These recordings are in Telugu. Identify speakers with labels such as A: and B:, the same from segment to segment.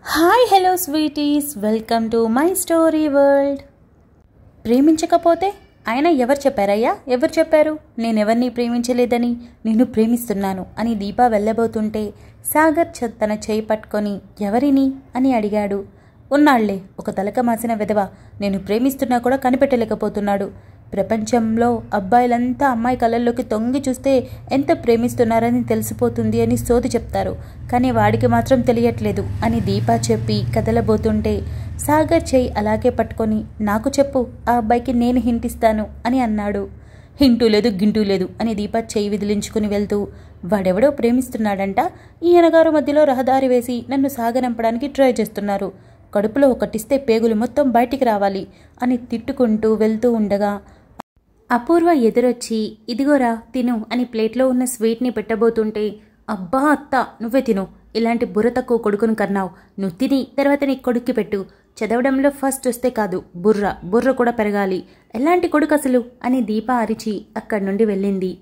A: Hi hello sweeties, welcome to my story world. ప్రేమించకపోతే ఆయన ఎవరు చెప్పారయ్యా? ఎవరు చెప్పారు నేనెవరిని ప్రేమించలేదని? నేను ప్రేమిస్తున్నాను అని దీప వెళ్ళబోతుంటే సాగర్ తన చేయి పట్టుకొని ఎవరిని అని అడిగాడు. ఉన్నాళ్లే, ఒక తలక మాసిన వెధవ, నేను ప్రేమిస్తున్నా కూడా కనిపెట్టలేకపోతున్నాడు. ప్రపంచంలో అబ్బాయిలంతా అమ్మాయి కళ్ళల్లోకి తొంగి చూస్తే ఎంత ప్రేమిస్తున్నారని తెలిసిపోతుంది అని సోది చెప్తారు, కానీ వాడికి మాత్రం తెలియట్లేదు అని దీపా చెప్పి కదలబోతుంటే సాగర్ చెయ్యి అలాగే పట్టుకొని నాకు చెప్పు, ఆ అబ్బాయికి నేను హింటిస్తాను అని అన్నాడు. హింటూ లేదు గింటూ లేదు అని దీపా చెయ్యి విదిలించుకుని వెళ్తూ వాడెవడో ప్రేమిస్తున్నాడంట, ఈయనగారు మధ్యలో రహదారి వేసి నన్ను సాగనంపడానికి ట్రై చేస్తున్నారు, కడుపులో ఒకటిస్తే పేగులు మొత్తం బయటికి రావాలి అని తిట్టుకుంటూ వెళ్తూ ఉండగా అపూర్వ ఎదురొచ్చి ఇదిగోరా తిను అని ప్లేట్లో ఉన్న స్వీట్ని పెట్టబోతుంటే అబ్బా అత్త, నువ్వే తిను, ఇలాంటి బుర్ర తక్కువ కొడుకును కన్నావు, నువ్వు తిని తర్వాత నీ కొడుక్కి పెట్టు, చదవడంలో ఫస్ట్ వస్తే కాదు బుర్ర కూడా పెరగాలి, ఎలాంటి కొడుకు అసలు అని దీప అరిచి అక్కడి నుండి వెళ్ళింది.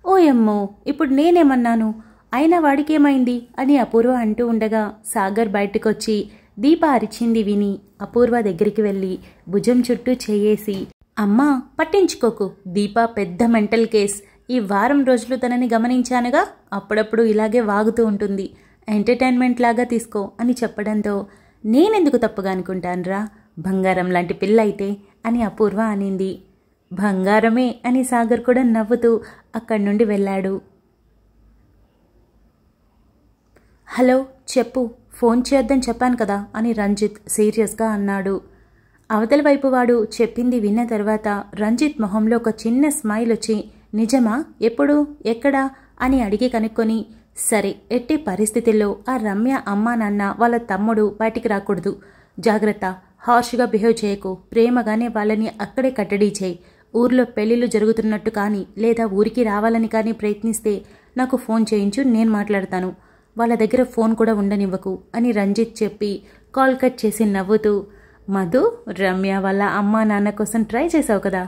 A: ఓయమ్మో, ఇప్పుడు నేనేమన్నాను, అయినా వాడికేమైంది అని అపూర్వ అంటూ ఉండగా సాగర్ బయటకొచ్చి దీప అరిచింది విని అపూర్వ దగ్గరికి వెళ్ళి భుజం చుట్టూ చేయేసి అమ్మా పట్టించుకోకు, దీప పెద్ద మెంటల్ కేస్, ఈ వారం రోజులు తనని గమనించానుగా, అప్పుడప్పుడు ఇలాగే వాగుతూ ఉంటుంది, ఎంటర్టైన్మెంట్ లాగా తీసుకో అని చెప్పడంతో నేనెందుకు తప్పుగా అనుకుంటానురా, బంగారం లాంటి పిల్ల అయితే అని అపూర్వ అనింది. బంగారమే అని సాగర్ కూడా నవ్వుతూ అక్కడి నుండి వెళ్ళాడు. హలో చెప్పు, ఫోన్ చేయొద్దని చెప్పాను కదా అని రంజిత్ సీరియస్గా అన్నాడు. అవతల వైపు వాడు చెప్పింది విన్న తర్వాత రంజిత్ మొహంలో ఒక చిన్న స్మైల్ వచ్చి నిజమా, ఎప్పుడు, ఎక్కడా అని అడిగి కనుక్కొని సరే, ఎట్టి పరిస్థితుల్లో ఆ రమ్య అమ్మా నాన్న వాళ్ళ తమ్ముడు బయటికి రాకూడదు, జాగ్రత్త, హార్ష్గా బిహేవ్ చేయకు, ప్రేమగానే వాళ్ళని అక్కడే కట్టడీ చేయి, ఊర్లో పెళ్లిళ్ళు జరుగుతున్నట్టు కానీ లేదా ఊరికి రావాలని కానీ ప్రయత్నిస్తే నాకు ఫోన్ చేయించు, నేను మాట్లాడతాను, వాళ్ళ దగ్గర ఫోన్ కూడా ఉండనివ్వకు అని రంజిత్ చెప్పి కాల్ కట్ చేసి నవ్వుతూ మధు, రమ్య వాళ్ళ అమ్మా నాన్న కోసం ట్రై చేసావు కదా,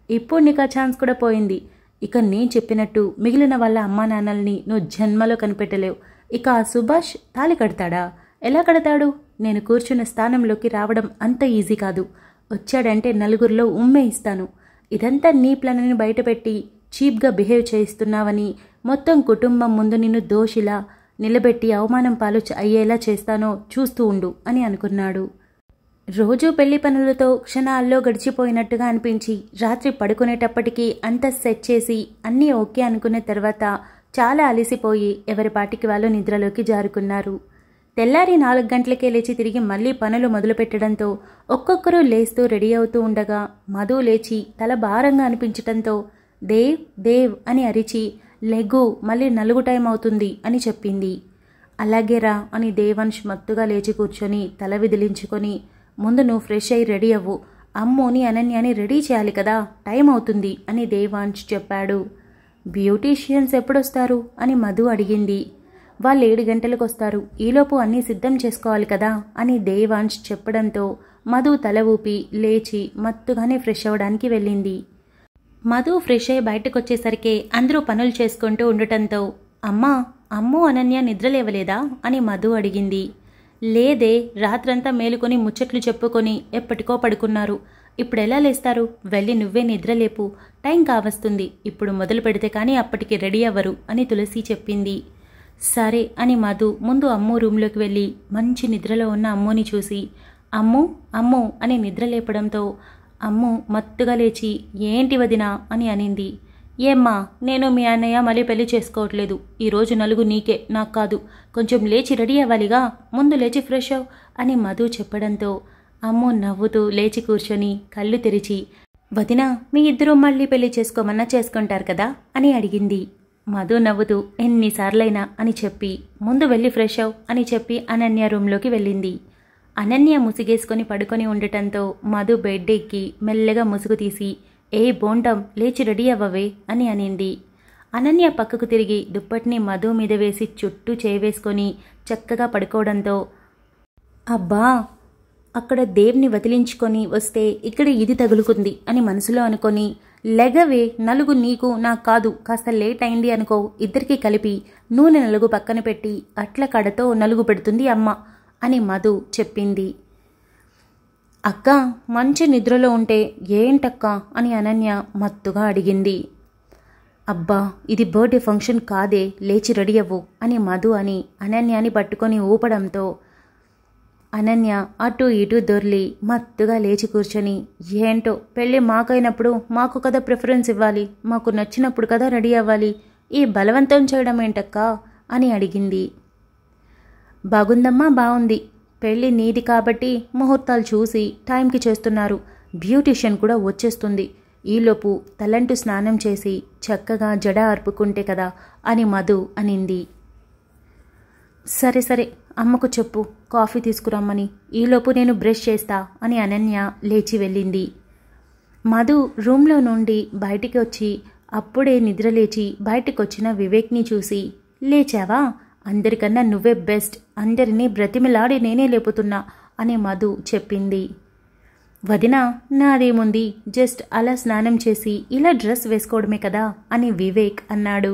A: ఇప్పుడు నీకు ఆ ఛాన్స్ కూడా పోయింది, ఇక నేను చెప్పినట్టు మిగిలిన వాళ్ళ అమ్మా నాన్నల్ని నువ్వు జన్మలో కనిపెట్టలేవు, ఇక ఆ సుభాష్ తాళి కడతాడా? ఎలా కడతాడు? నేను కూర్చున్న స్థానంలోకి రావడం అంత ఈజీ కాదు, వచ్చాడంటే నలుగురిలో ఉమ్మే ఇస్తాను, ఇదంతా నీ ప్లాన్ని బయటపెట్టి చీప్గా బిహేవ్ చేయిస్తున్నావని మొత్తం కుటుంబం ముందు నిన్ను దోషిలా నిలబెట్టి అవమానం పాలు అయ్యేలా చేస్తానో చూస్తూ ఉండు అని అనుకున్నాడు. రోజూ పెళ్లి పనులతో క్షణాల్లో గడిచిపోయినట్టుగా అనిపించి రాత్రి పడుకునేటప్పటికీ అంతా సెట్ చేసి అన్నీ ఓకే అనుకున్న తర్వాత చాలా అలసిపోయి ఎవరి పాటికి వాళ్ళు నిద్రలోకి జారుకున్నారు. తెల్లారి 4 గంటలకే లేచి తిరిగి మళ్లీ పనులు మొదలుపెట్టడంతో ఒక్కొక్కరు లేస్తూ రెడీ అవుతూ ఉండగా మధు లేచి తల భారంగా అనిపించటంతో దేవ్ అని అరిచి లెగ్గు, మళ్ళీ నలుగు టైం అవుతుంది అని చెప్పింది. అలాగేరా అని దేవాంశ్ మత్తుగా లేచి కూర్చొని తల విదిలించుకొని ముందు నువ్వు ఫ్రెష్ అయ్యి రెడీ అవ్వు, అమ్మోని అనన్యాని రెడీ చేయాలి కదా, టైం అవుతుంది అని దేవాంశ్ చెప్పాడు. బ్యూటీషియన్స్ ఎప్పుడొస్తారు అని మధు అడిగింది. వాళ్ళు 7 గంటలకు వస్తారు, ఈలోపు అన్నీ సిద్ధం చేసుకోవాలి కదా అని దేవాంశ్ చెప్పడంతో మధు తల ఊపి లేచి మత్తుగానే ఫ్రెష్ అవ్వడానికి వెళ్ళింది. మధు ఫ్రెష్ అయ్యి బయటకొచ్చేసరికి అందరూ పనులు చేసుకుంటూ ఉండటంతో అమ్మో అనన్య నిద్రలేవలేదా అని మధు అడిగింది. లేదే, రాత్రంతా మేలుకొని ముచ్చట్లు చెప్పుకొని ఎప్పటికో పడుకున్నారు, ఇప్పుడెలా లేస్తారు, వెళ్ళి నువ్వే నిద్రలేపు, టైం కావస్తుంది, ఇప్పుడు మొదలు పెడితే కానీ అప్పటికి రెడీ అవ్వరు అని తులసి చెప్పింది. సరే అని మధు ముందు అమ్ము రూంలోకి వెళ్ళి మంచి నిద్రలో ఉన్న అమ్ముని చూసి అమ్ము అని నిద్రలేపడంతో అమ్ము మత్తుగా లేచి ఏంటి వదినా అని అనింది. ఏమ్మా, నేను మీ అన్నయ్య మళ్ళీ పెళ్లి చేసుకోవట్లేదు, ఈరోజు నలుగు నీకే, నాకు కాదు, కొంచెం లేచి రెడీ అవ్వాలిగా, ముందు లేచి ఫ్రెష్ అవ్ అని మధు చెప్పడంతో అమ్ము నవ్వుతూ లేచి కూర్చొని కళ్ళు తెరిచి వదినా, మీ ఇద్దరూ మళ్ళీ పెళ్లి చేసుకోమన్నా చేసుకుంటారు కదా అని అడిగింది. మధు నవ్వుతూ ఎన్నిసార్లైనా అని చెప్పి ముందు వెళ్ళి ఫ్రెష్ అవ్ అని చెప్పి అనన్య రూంలోకి వెళ్ళింది. అనన్య ముసిగేసుకొని పడుకొని ఉండటంతో మధు బెడ్ ఎక్కి మెల్లగా ముసుగు తీసి బోంటం, లేచి రెడీ అవ్వవే అని అనింది. అనన్య పక్కకు తిరిగి దుప్పటిని మధు మీద వేసి చుట్టూ చేవేసుకొని చక్కగా పడుకోవడంతో అబ్బా, అక్కడ దేవ్ని వదిలించుకొని వస్తే ఇక్కడ ఇది తగులుకుంది అని మనసులో అనుకొని లెగవే, నలుగు నీకు నాకు కాదు, కాస్త లేట్ అయింది అనుకో, ఇద్దరికీ కలిపి నూనె నలుగు పక్కన పెట్టి అట్ల కడతో నలుగు పెడుతుంది అమ్మ, అని మధు చెప్పింది. అక్క మంచి నిద్రలో ఉంటే ఏంటక్క అని అనన్య మత్తుగా అడిగింది. అబ్బా ఇది బర్త్డే ఫంక్షన్ కాదే, లేచి రెడీ అవ్వు అని మధు అని అనన్యాని పట్టుకొని ఊపడంతో అనన్య అటు ఇటు దొర్లి మత్తుగా లేచి కూర్చొని, ఏంటో పెళ్ళి మాకైనప్పుడు మాకు కదా ప్రిఫరెన్స్ ఇవ్వాలి, మాకు నచ్చినప్పుడు కదా రెడీ అవ్వాలి, ఈ బలవంతం చేయడం ఏంటక్కా అని అడిగింది. బాగుందమ్మా, బాగుంది. పెళ్ళి నీది కాబట్టి ముహూర్తాలు చూసి టైంకి చేస్తున్నారు. బ్యూటిషియన్ కూడా వచ్చేస్తుంది. ఈలోపు తలంటు స్నానం చేసి చక్కగా జడ అర్పుకుంటే కదా అని మధు అనింది. సరే సరే అమ్మకు చెప్పు కాఫీ తీసుకురమ్మని, ఈలోపు నేను బ్రష్ చేస్తా అని అనన్య లేచి వెళ్ళింది. మధు రూమ్లో నుండి బయటికి వచ్చి అప్పుడే నిద్రలేచి బయటకొచ్చిన వివేక్ని చూసి, లేచావా? అందరికన్నా నువ్వే బెస్ట్, అందరినీ బ్రతిమిలాడి నేనే లేపుతున్నా అని మధు చెప్పింది. వదినా నాదేముంది, జస్ట్ అలా స్నానం చేసి ఇలా డ్రెస్ వేసుకోవడమే కదా అని వివేక్ అన్నాడు.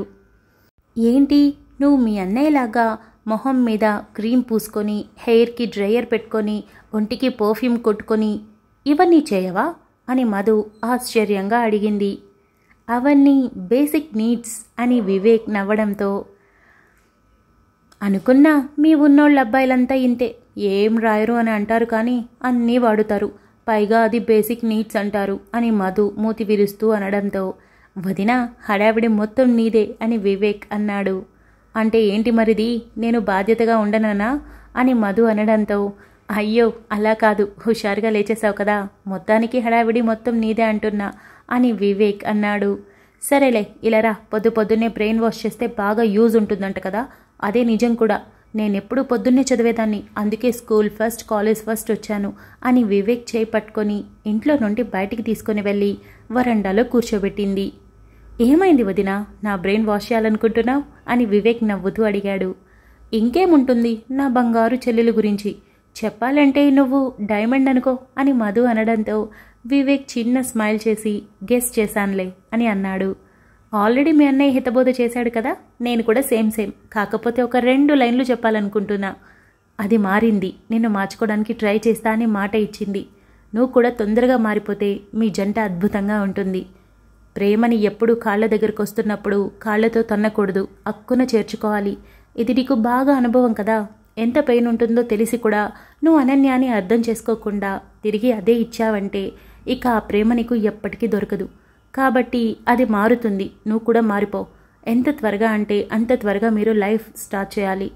A: ఏంటి నువ్వు మీ అన్నయ్యలాగా మొహం మీద క్రీమ్ పూసుకొని, హెయిర్కి డ్రైయర్ పెట్టుకొని, ఒంటికి పర్ఫ్యూమ్ కొట్టుకొని ఇవన్నీ చేయవా అని మధు ఆశ్చర్యంగా అడిగింది. అవన్నీ బేసిక్ నీడ్స్ అని వివేక్ నవ్వడంతో, అనుకున్నా మీ ఉన్నోళ్ళ అబ్బాయిలంతా ఇంతే, ఏం రాయరు అని అంటారు కానీ అన్నీ వాడుతారు, పైగా అది బేసిక్ నీడ్స్ అంటారు అని మధు మూతి విరుస్తూ అనడంతో, వదినా హడావిడి మొత్తం నీదే అని వివేక్ అన్నాడు. అంటే ఏంటి మరిది, నేను బాధ్యతగా ఉండననా అని మధు అనడంతో, అయ్యో అలా కాదు, హుషారుగా లేచేసావు కదా, మొత్తానికి హడావిడి మొత్తం నీదే అంటున్నా అని వివేక్ అన్నాడు. సరేలే ఇలారా, పొద్దున్నే బ్రెయిన్ వాష్ చేస్తే బాగా యూజ్ ఉంటుందంట కదా, అదే నిజం కూడా, నేనెప్పుడు పొద్దున్నే చదివేదాన్ని, అందుకే స్కూల్ ఫస్ట్ కాలేజ్ ఫస్ట్ వచ్చాను అని వివేక్ చేయి పట్టుకొని ఇంట్లో నుండి బయటికి తీసుకుని వెళ్ళి వరండాలో కూర్చోబెట్టింది. ఏమైంది వదినా, నా బ్రెయిన్ వాష్ చేయాలనుకుంటున్నావు అని వివేక్ నవ్వుతూ అడిగాడు. ఇంకేముంటుంది, నా బంగారు చెల్లెలు గురించి చెప్పాలంటే నువ్వు డైమండ్ అనుకో అని మధు అనడంతో వివేక్ చిన్న స్మైల్ చేసి గెస్ చేశానులే అని అన్నాడు. ఆల్రెడీ మీ అన్నయ్య హితబోధ చేశాడు కదా, నేను కూడా సేమ్ కాకపోతే ఒక 2 లైన్లు చెప్పాలనుకుంటున్నా. అది మారింది, నిన్ను మార్చుకోవడానికి ట్రై చేస్తా అని మాట ఇచ్చింది. నువ్వు కూడా తొందరగా మారిపోతే మీ జంట అద్భుతంగా ఉంటుంది. ప్రేమని ఎప్పుడూ కాళ్ళ దగ్గరకు వస్తున్నప్పుడు కాళ్లతో తన్నకూడదు, అక్కున చేర్చుకోవాలి. ఇది నీకు బాగా అనుభవం కదా, ఎంత పెయిన్ ఉంటుందో తెలిసి కూడా నువ్వు అనన్యాన్ని అర్థం చేసుకోకుండా తిరిగి అదే ఇచ్చావంటే ఇక ఆ ప్రేమ నీకు ఎప్పటికీ దొరకదు. కాబట్టి అది మారుతుంది, నువ్వు కూడా మారిపో. ఎంత త్వరగా అంటే అంత త్వరగా మీరు లైఫ్ స్టార్ట్ చేయాలి.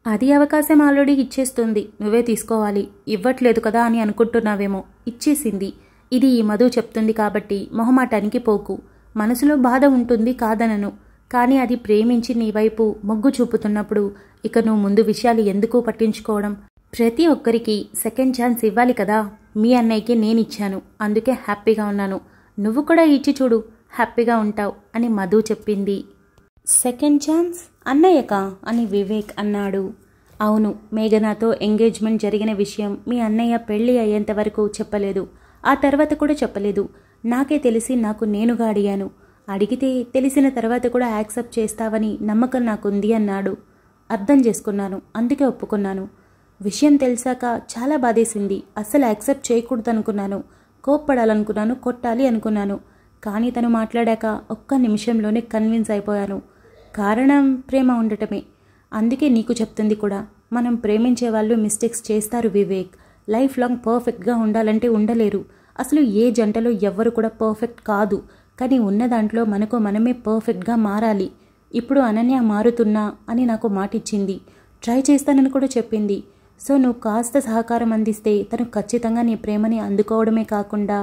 A: అది అవకాశం ఆల్రెడీ ఇచ్చేస్తుంది, నువ్వే తీసుకోవాలి. ఇవ్వట్లేదు కదా అని అనుకుంటున్నావేమో, ఇచ్చేసింది. ఇది ఈ మధు చెప్తుంది కాబట్టి మొహమాటానికి పోకు. మనసులో బాధ ఉంటుంది కాదనను, కానీ అది ప్రేమించి నీ వైపు మొగ్గు చూపుతున్నప్పుడు ఇక నువ్వు ముందు విషయాలు ఎందుకు పట్టించుకోవడం? ప్రతి ఒక్కరికి సెకండ్ ఛాన్స్ ఇవ్వాలి కదా. మీ అన్నయ్యకి నేనిచ్చాను, అందుకే హ్యాపీగా ఉన్నాను. నువ్వు కూడా ఇచ్చి చూడు, హ్యాపీగా ఉంటావు అని మధు చెప్పింది. సెకండ్ ఛాన్స్ అన్నయ్యకా అని వివేక్ అన్నాడు. అవును, మేఘనాతో ఎంగేజ్మెంట్ జరిగిన విషయం మీ అన్నయ్య పెళ్లి అయ్యేంత వరకు చెప్పలేదు, ఆ తర్వాత కూడా చెప్పలేదు. నాకే తెలిసి నాకు నేనుగా అడిగాను. అడిగితే తెలిసిన తర్వాత కూడా యాక్సెప్ట్ చేస్తావని నమ్మకం నాకుంది అన్నాడు. అర్థం చేసుకున్నాను, అందుకే ఒప్పుకున్నాను. విషయం తెలిసాక చాలా బాధేసింది. అస్సలు యాక్సెప్ట్ చేయకూడదనుకున్నాను, కోప్పడాలనుకున్నాను, కొట్టాలి అనుకున్నాను. కానీ తను మాట్లాడాక ఒక్క నిమిషంలోనే కన్విన్స్ అయిపోయాను. కారణం ప్రేమ ఉండటమే. అందుకే నీకు చెప్తుంది కూడా, మనం ప్రేమించే వాళ్ళు మిస్టేక్స్ చేస్తారు వివేక్. లైఫ్ లాంగ్ పర్ఫెక్ట్గా ఉండాలంటే ఉండలేరు. అసలు ఏ జంటలో ఎవ్వరు కూడా పర్ఫెక్ట్ కాదు. కానీ ఉన్న దాంట్లో మనకు మనమే పర్ఫెక్ట్గా మారాలి. ఇప్పుడు అనన్య మారుతున్నా అని నాకు మాటిచ్చింది, ట్రై చేస్తానని కూడా చెప్పింది. సో నువ్వు కాస్త సహకారం అందిస్తే తను ఖచ్చితంగా నీ ప్రేమని అందుకోవడమే కాకుండా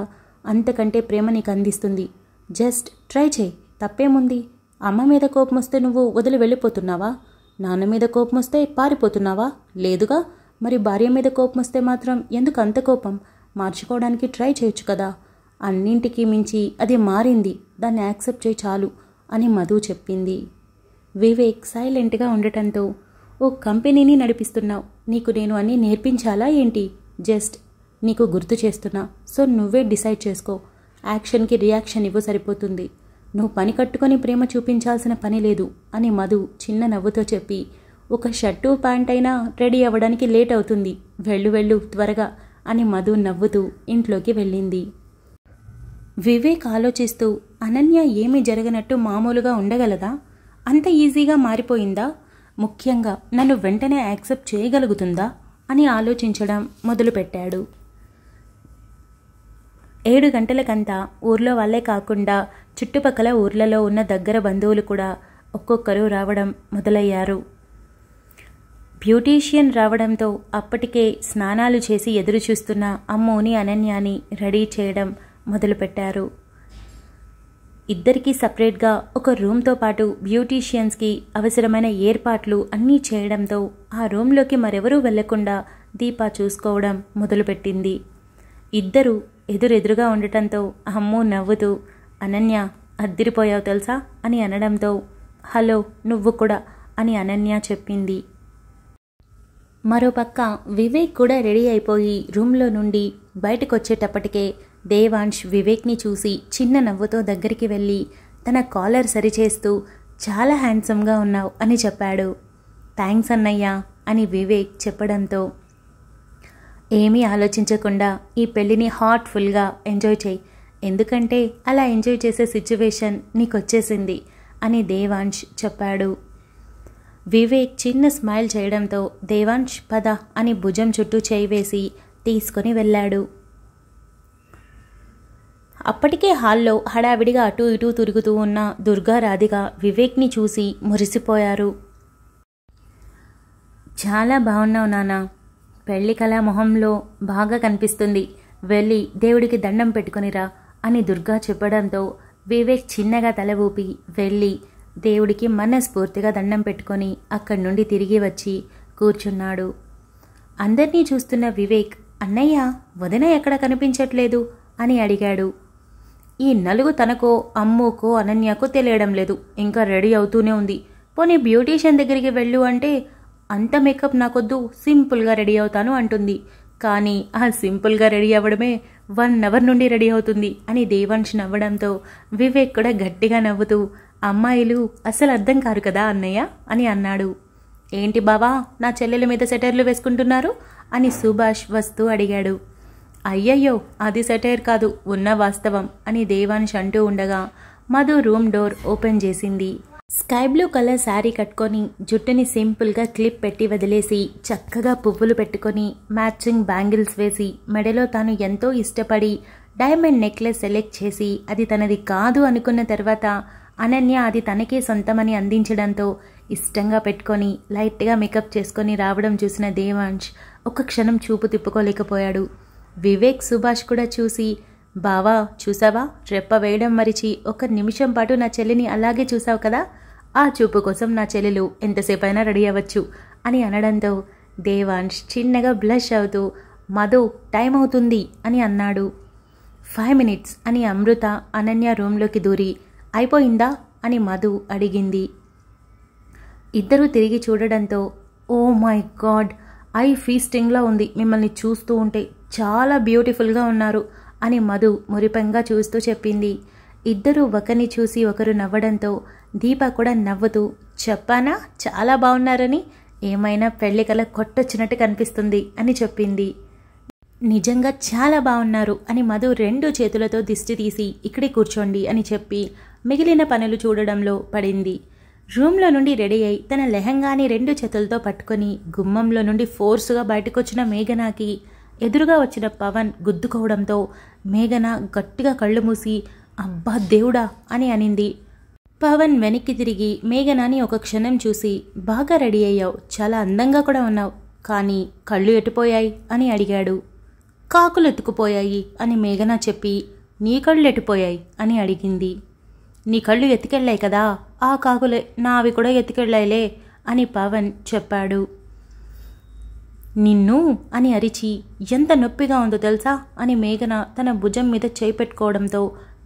A: అంతకంటే ప్రేమ నీకు అందిస్తుంది. జస్ట్ ట్రై చేయి, తప్పేముంది? అమ్మ మీద కోపం వస్తే నువ్వు వదిలి వెళ్ళిపోతున్నావా? నాన్న మీద కోపం వస్తే పారిపోతున్నావా? లేదుగా. మరి భార్య మీద కోపం వస్తే మాత్రం ఎందుకు అంత కోపం? మార్చుకోవడానికి ట్రై చేయొచ్చు కదా. అన్నింటికీ మించి అది మారింది, దాన్ని యాక్సెప్ట్ చేయి చాలు అని మధు చెప్పింది. వివేక్ సైలెంట్గా ఉండటంతో, ఓ కంపెనీని నడిపిస్తున్నావు, నీకు నేను అన్నీ నేర్పించాలా ఏంటి? జస్ట్ నీకు గుర్తు చేస్తున్నా. సో నువ్వే డిసైడ్ చేసుకో. యాక్షన్కి రియాక్షన్ ఇవ్వు, సరిపోతుంది. నువ్వు పని కట్టుకొని ప్రేమ చూపించాల్సిన పని లేదు అని మధు చిన్న నవ్వుతో చెప్పి ఒక షర్టు ప్యాంట్ అయినా రెడీ అవ్వడానికి లేట్ అవుతుంది, వెళ్ళు వెళ్ళు త్వరగా అని మధు నవ్వుతూ ఇంట్లోకి వెళ్ళింది. వివేక్ ఆలోచిస్తూ అనన్య ఏమీ జరగనట్టు మామూలుగా ఉండగలదా? అంత ఈజీగా మారిపోయిందా? ముఖ్యంగా నన్ను వెంటనే యాక్సెప్ట్ చేయగలుగుతుందా అని ఆలోచించడం మొదలుపెట్టాడు. 7 గంటలకంతా ఊర్లో వాళ్ళే కాకుండా చుట్టుపక్కల ఊర్లలో ఉన్న దగ్గర బంధువులు కూడా ఒక్కొక్కరు రావడం మొదలయ్యారు. బ్యూటీషియన్ రావడంతో అప్పటికే స్నానాలు చేసి ఎదురు చూస్తున్న అమ్మోని అనన్యాని రెడీ చేయడం మొదలుపెట్టారు. ఇద్దరికీ సపరేట్గా ఒక రూమ్తో పాటు బ్యూటీషియన్స్కి అవసరమైన ఏర్పాట్లు అన్నీ చేయడంతో ఆ రూమ్లోకి మరెవరూ వెళ్లకుండా దీప చూసుకోవడం మొదలుపెట్టింది. ఇద్దరూ ఎదురెదురుగా ఉండటంతో అమ్మో నవ్వుతూ, అనన్య అద్దిరిపోయావు తెలుసా అని అనడంతో, హలో నువ్వు కూడా అని అనన్య చెప్పింది. మరోపక్క వివేక్ కూడా రెడీ అయిపోయి రూమ్లో నుండి బయటకొచ్చేటప్పటికే దేవాంశ్ వివేక్ని చూసి చిన్న నవ్వుతో దగ్గరికి వెళ్ళి తన కాలర్ సరిచేస్తూ చాలా హ్యాండ్సమ్గా ఉన్నావు అని చెప్పాడు. థ్యాంక్స్ అన్నయ్య అని వివేక్ చెప్పడంతో, ఏమీ ఆలోచించకుండా ఈ పెళ్ళిని హార్ట్ఫుల్గా ఎంజాయ్ చేయి, ఎందుకంటే అలా ఎంజాయ్ చేసే సిచ్యువేషన్ నీకొచ్చేసింది అని దేవాంశ్ చెప్పాడు. వివేక్ చిన్న స్మైల్ చేయడంతో దేవాంశ్ పద అని భుజం చుట్టూ చేయి వేసి తీసుకొని వెళ్ళాడు. అప్పటికే హాల్లో హడావిడిగా అటూ ఇటూ తిరుగుతూ ఉన్న దుర్గా రాధిక వివేక్ని చూసి మురిసిపోయారు. చాలా బాగున్నావు నాన్న, పెళ్లి కళ మొహంలో బాగా కనిపిస్తుంది, వెళ్ళి దేవుడికి దండం పెట్టుకునిరా అని దుర్గా చెప్పడంతో వివేక్ చిన్నగా తల ఊపి వెళ్ళి దేవుడికి మనస్ఫూర్తిగా దండం పెట్టుకొని అక్కడి నుండి తిరిగి వచ్చి కూర్చున్నాడు. అందర్నీ చూస్తున్న వివేక్, అన్నయ్య వదిన ఎక్కడ కనిపించట్లేదు అని అడిగాడు. ఈ నలుగు తనకో అమ్మోకో అనన్యకో తెలియడం లేదు, ఇంకా రెడీ అవుతూనే ఉంది. పోనీ బ్యూటీషియన్ దగ్గరికి వెళ్ళు అంటే అంత మేకప్ నాకొద్దు, సింపుల్గా రెడీ అవుతాను అంటుంది. కానీ ఆ సింపుల్గా రెడీ అవ్వడమే 1 అవర్ నుండి రెడీ అవుతుంది అని దేవాంశ్ నవ్వడంతో వివేక్ కూడా గట్టిగా నవ్వుతూ, అమ్మాయిలు అసలు అర్థం కారు కదా అన్నయ్య అని అన్నాడు. ఏంటి బావా నా చెల్లెల మీద సెటైర్లు వేసుకుంటున్నారు అని సుభాష్ వస్తూ అడిగాడు. అయ్యయ్యో అది సెటైర్ కాదు, ఉన్న వాస్తవం అని దేవాంశ్ అంటూ ఉండగా మధు రూమ్ డోర్ ఓపెన్ చేసింది. స్కై బ్లూ కలర్ శారీ కట్టుకొని జుట్టుని సింపుల్గా క్లిప్ పెట్టి వదిలేసి చక్కగా పువ్వులు పెట్టుకొని మ్యాచింగ్ బ్యాంగిల్స్ వేసి మెడలో తాను ఎంతో ఇష్టపడి డైమండ్ నెక్లెస్ సెలెక్ట్ చేసి అది తనది కాదు అనుకున్న తర్వాత అనన్య అది తనకే సొంతమని అందించడంతో ఇష్టంగా పెట్టుకొని లైట్గా మేకప్ చేసుకొని రావడం చూసిన దేవాంశ్ ఒక క్షణం చూపు తిప్పుకోలేకపోయాడు. వివేక్ సుభాష్ కూడా చూసి, బావా చూసావా, రెప్ప వేయడం మరిచి 1 నిమిషం పాటు నా చెల్లిని అలాగే చూసావు కదా, ఆ చూపు కోసం నా చెల్లెలు ఎంతసేపైనా రెడీ అవ్వచ్చు అని అనడంతో దేవాంశ్ చిన్నగా బ్లష్ అవుతూ, మధు టైం అవుతుంది అని అన్నాడు. 5 మినిట్స్ అని అమృత అనన్య రూమ్లోకి దూరి, అయిపోయిందా అని మధు అడిగింది. ఇద్దరూ తిరిగి చూడడంతో, ఓ మై గాడ్, ఐ ఫీస్టింగ్లా ఉంది మిమ్మల్ని చూస్తూ ఉంటే, చాలా బ్యూటిఫుల్గా ఉన్నారు అని మధు మురిపంగా చూస్తూ చెప్పింది. ఇద్దరూ ఒకరిని చూసి ఒకరు నవ్వడంతో దీప కూడా నవ్వుతూ, చెప్పానా చాలా బాగున్నారని, ఏమైనా పెళ్లి కల కొట్టొచ్చినట్టు కనిపిస్తుంది అని చెప్పింది. నిజంగా చాలా బాగున్నారు అని మధు 2 చేతులతో దిష్టి తీసి ఇక్కడే కూర్చోండి అని చెప్పి మిగిలిన పనులు చూడడంలో పడింది. రూమ్లో నుండి రెడీ అయి తన లెహంగాని 2 చేతులతో పట్టుకొని గుమ్మంలో నుండి ఫోర్సుగా బయటకొచ్చిన మేఘనాకి ఎదురుగా వచ్చిన పవన్ గుద్దుకోవడంతో మేఘన గట్టిగా కళ్ళు మూసి, అబ్బా దేవుడా అని అనింది. పవన్ వెనక్కి తిరిగి మేఘనాని ఒక క్షణం చూసి, బాగా రెడీ అయ్యావు, చాలా అందంగా కూడా ఉన్నావు, కానీ కళ్ళు ఎటుపోయాయి అని అడిగాడు. కాకులు ఎత్తుకుపోయాయి అని మేఘన చెప్పి, నీ కళ్ళు ఎటుపోయాయి అని అడిగింది. నీ కళ్ళు ఎత్తుకెళ్ళాయి కదా, ఆ కాకులే నావి కూడా ఎత్తుకెళ్ళాయిలే అని పవన్ చెప్పాడు. నిన్ను అని అరిచి, ఎంత నొప్పిగా ఉందో తెలుసా అని మేఘన తన భుజం మీద చేయి పెట్టుకోవడంతో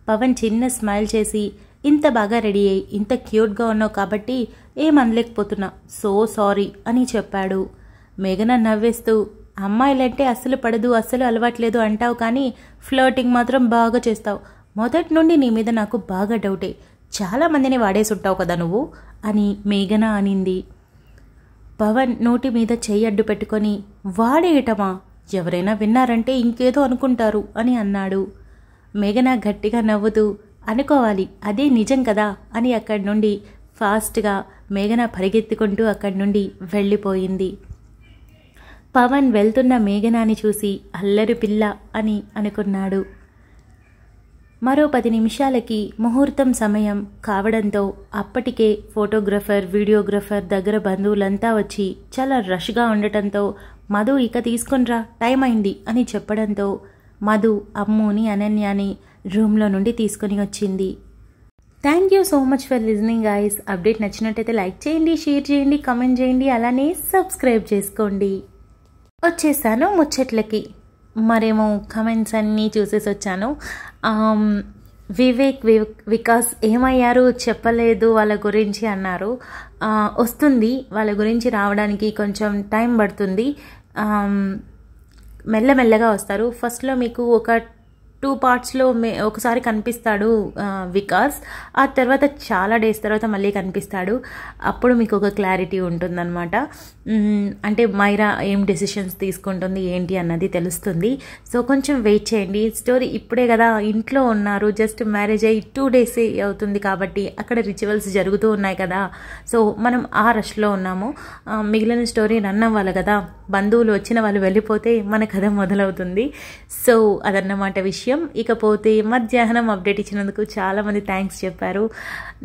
A: పవన్ చిన్న స్మైల్ చేసి, ఇంత బాగా రెడీ అయ్యి ఇంత క్యూట్గా ఉన్నావు కాబట్టి ఏమనలేకపోతున్నా, సో సారీ అని చెప్పాడు. మేఘన నవ్వేస్తూ, అమ్మాయిలంటే అస్సలు పడదు, అస్సలు అలవాట్లేదు అంటావు, కానీ ఫ్లర్టింగ్ మాత్రం బాగా చేస్తావు, మొదటి నుండి నీ మీద నాకు బాగా డౌటే, చాలామందిని వాడేసుంటావు కదా నువ్వు అని మేఘన అనింది. పవన్ నోటి మీద చెయ్యి అడ్డు పెట్టుకొని వాడేయటమా, ఎవరైనా విన్నారంటే ఇంకేదో అనుకుంటారు అని అన్నాడు. మేఘన గట్టిగా నవ్వుతూ అనుకోవాలి, అదే నిజం కదా అని అక్కడి నుండి ఫాస్ట్గా మేఘన పరిగెత్తుకుంటూ అక్కడి నుండి వెళ్ళిపోయింది. పవన్ వెళ్తున్న మేఘనాని చూసి అల్లరి పిల్ల అని అనుకున్నాడు. మరో 10 నిమిషాలకి ముహూర్తం సమయం కావడంతో అప్పటికే ఫోటోగ్రఫర్, వీడియోగ్రఫర్ దగ్గర బంధువులంతా వచ్చి చాలా రష్గా ఉండటంతో మధు ఇక తీసుకునిరా, టైం అయింది అని చెప్పడంతో మధు అమ్ముని, అనన్యాని రూమ్లో నుండి తీసుకుని వచ్చింది. Thank you so much for listening guys. Update నచ్చినట్టయితే లైక్ చేయండి, షేర్ చేయండి, కామెంట్ చేయండి, అలానే సబ్స్క్రైబ్ చేసుకోండి. వచ్చేసాను ముచ్చట్లకి. మరేమో కమెంట్స్ అన్నీ చూసేసి వచ్చాను. వివేక్, వికాస్ ఏమయ్యారు చెప్పలేదు వాళ్ళ గురించి అన్నారు. వస్తుంది, వాళ్ళ గురించి రావడానికి కొంచెం టైం పడుతుంది, మెల్లమెల్లగా వస్తారు. ఫస్ట్లో మీకు ఒక 2 పార్ట్స్లో ఒకసారి కనిపిస్తాడు వికాస్, ఆ తర్వాత చాలా డేస్ తర్వాత మళ్ళీ కనిపిస్తాడు. అప్పుడు మీకు ఒక క్లారిటీ ఉంటుందన్నమాట. అంటే మైరా ఏం డెసిషన్స్ తీసుకుంటుంది ఏంటి అన్నది తెలుస్తుంది. సో కొంచెం వెయిట్ చేయండి. స్టోరీ ఇప్పుడే కదా, ఇంట్లో ఉన్నారు, జస్ట్ మ్యారేజ్ అయ్యి 2 days అవుతుంది కాబట్టి అక్కడ రిచువల్స్ జరుగుతూ ఉన్నాయి కదా. సో మనం ఆ రష్లో ఉన్నాము. మిగిలిన స్టోరీ రన్ అవ్వాలి కదా, బంధువులు వచ్చిన వాళ్ళు వెళ్ళిపోతే మన కథ మొదలవుతుంది. సో అదన్నమాట విషయం. ఇకపోతే మధ్యాహ్నం అప్డేట్ ఇచ్చినందుకు చాలామంది థ్యాంక్స్ చెప్పారు.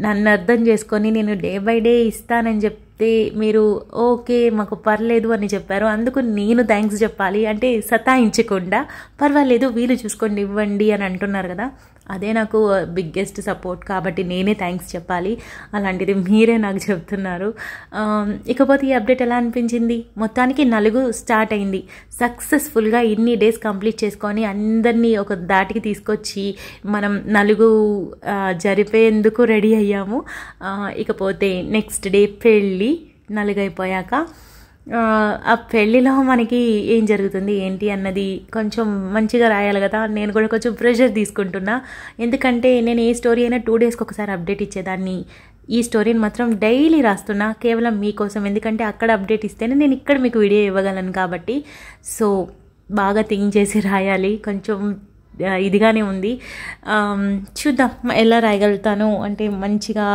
A: నన్ను అర్థం చేసుకొని నేను డే బై డే ఇస్తానని చెప్తే మీరు ఓకే మాకు పర్లేదు అని చెప్పారు. అందుకు నేను థ్యాంక్స్ చెప్పాలి. అంటే సతాయించకుండా పర్వాలేదు వీలు చూసుకోండి ఇవ్వండి అని అంటున్నారు కదా, అదే నాకు బిగ్గెస్ట్ సపోర్ట్ కాబట్టి నేనే థ్యాంక్స్ చెప్పాలి. అలాంటిది మీరే నాకు చెప్తున్నారు. ఇకపోతే ఈ అప్డేట్ ఎలా అనిపించింది? మొత్తానికి 4 స్టార్ట్ అయింది. సక్సెస్ఫుల్గా ఇన్ని డేస్ కంప్లీట్ చేసుకొని అందరినీ ఒక దాటికి తీసుకొచ్చి మనం 4 జరిపేందుకు రెడీ అయ్యాము. ఇకపోతే నెక్స్ట్ డే పెళ్ళి 4 అయిపోయాక ఆ పెళ్ళిలో మనకి ఏం జరుగుతుంది ఏంటి అన్నది కొంచెం మంచిగా రాయాలి కదా. నేను కూడా కొంచెం ప్రెషర్ తీసుకుంటున్నా, ఎందుకంటే నేను ఏ స్టోరీ అయినా 2 daysకి ఒకసారి అప్డేట్ ఇచ్చేదాన్ని. ఈ స్టోరీని మాత్రం డైలీ రాస్తున్నా కేవలం మీకోసం, ఎందుకంటే అక్కడ అప్డేట్ ఇస్తేనే నేను ఇక్కడ మీకు వీడియో ఇవ్వగలను కాబట్టి. సో బాగా థింక్ చేసి రాయాలి, కొంచెం ఇదిగానే ఉంది. చూద్దాం ఎలా రాయగలుగుతాను. అంటే మంచిగా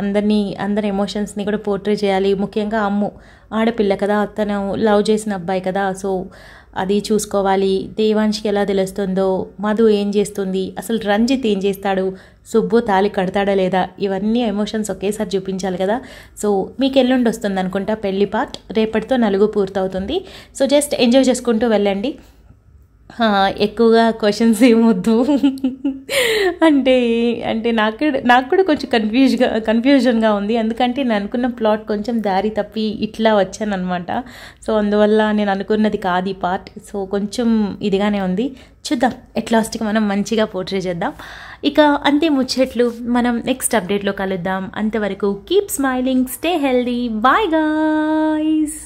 A: అందరి ఎమోషన్స్ని కూడా పోర్ట్రే చేయాలి. ముఖ్యంగా అమ్ము ఆడపిల్ల కదా, తను లవ్ చేసిన అబ్బాయి కదా, సో అది చూసుకోవాలి. దేవాంష్కి ఎలా తెలుస్తుందో, మధు ఏం చేస్తుంది, అసలు రంజిత్ ఏం చేస్తాడు, సుబ్బు తాళి కడతాడా లేదా, ఇవన్నీ ఎమోషన్స్ ఒకేసారి చూపించాలి కదా. సో మీకు ఎల్లుండి వస్తుంది అనుకుంటా పెళ్లి పార్ట్. రేపటితో 4 పూర్తవుతుంది. సో జస్ట్ ఎంజాయ్ చేసుకుంటూ వెళ్ళండి. ఎక్కువగా క్వశ్చన్స్ ఏమొద్దు. అంటే నాకు కూడా కొంచెం కన్ఫ్యూజన్గా ఉంది, ఎందుకంటే నేను అనుకున్న ప్లాట్ కొంచెం దారి తప్పి ఇట్లా వచ్చానమాట. సో అందువల్ల నేను అనుకున్నది కాదు ఈ పార్ట్. సో కొంచెం ఇదిగానే ఉంది. చూద్దాం ఎట్ లాస్ట్కి మనం మంచిగా పోర్ట్రే చేద్దాం. ఇక అంతే ముచ్చట్లు, మనం నెక్స్ట్ అప్డేట్లో కలుద్దాం. అంతవరకు keep smiling, stay healthy, bye guys.